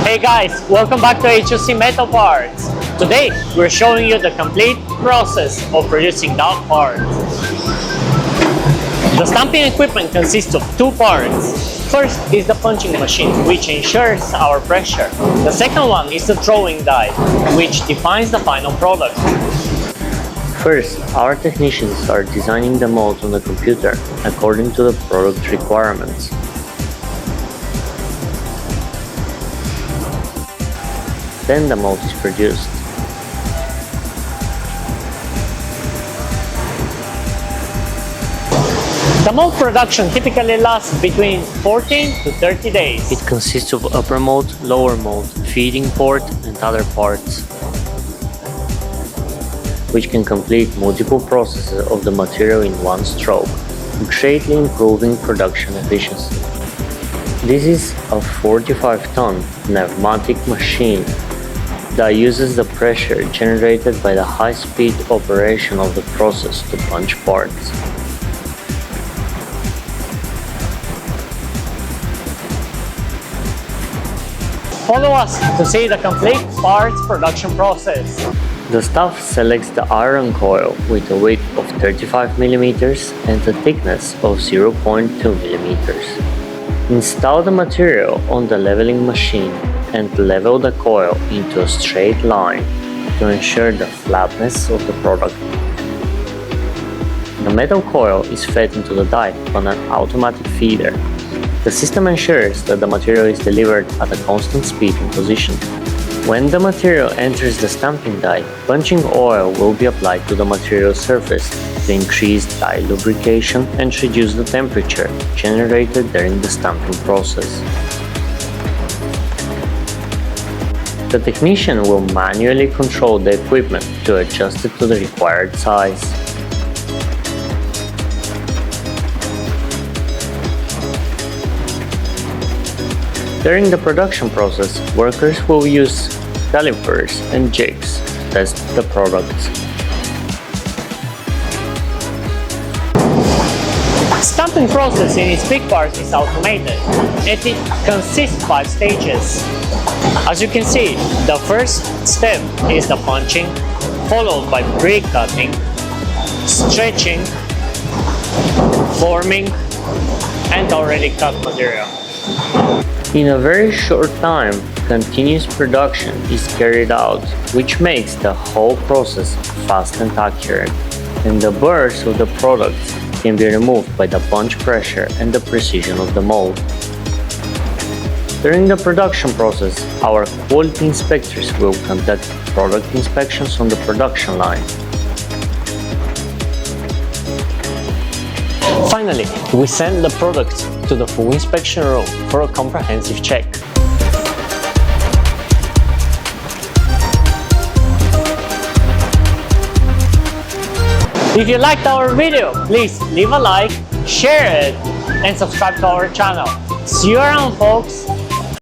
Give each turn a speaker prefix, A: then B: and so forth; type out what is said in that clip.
A: Hey guys, welcome back to HOC Metal Parts. Today we're showing you the complete process of producing that part. The stamping equipment consists of two parts. First is the punching machine, which ensures our pressure. The second one is the throwing die, which defines the final product.
B: First, our technicians are designing the molds on the computer according to the product requirements. Then the mold is produced.
A: The mold production typically lasts between 14 to 30 days.
B: It consists of upper mold, lower mold, feeding port and other parts, which can complete multiple processes of the material in one stroke, greatly improving production efficiency. This is a 45-ton pneumatic machine that uses the pressure generated by the high-speed operation of the process to punch parts.
A: Follow us to see the complete parts production process.
B: The staff selects the iron coil with a width of 35 mm and a thickness of 0.2 mm. Install the material on the leveling machine and level the coil into a straight line to ensure the flatness of the product. The metal coil is fed into the die on an automatic feeder. The system ensures that the material is delivered at a constant speed and position. When the material enters the stamping die, punching oil will be applied to the material surface to increase die lubrication and reduce the temperature generated during the stamping process. The technician will manually control the equipment to adjust it to the required size. During the production process, workers will use calipers and jigs to test the products.
A: Stamping process in its big part is automated, and it consists of 5 stages. As you can see, the first step is the punching, followed by pre-cutting, stretching, forming, and already cut material.
B: In a very short time, continuous production is carried out, which makes the whole process fast and accurate, and the burrs of the products can be removed by the punch pressure and the precision of the mold. During the production process, our quality inspectors will conduct product inspections on the production line.
A: Finally, we send the product to the full inspection room for a comprehensive check. If you liked our video, please leave a like, share it, and subscribe to our channel. See you around, folks!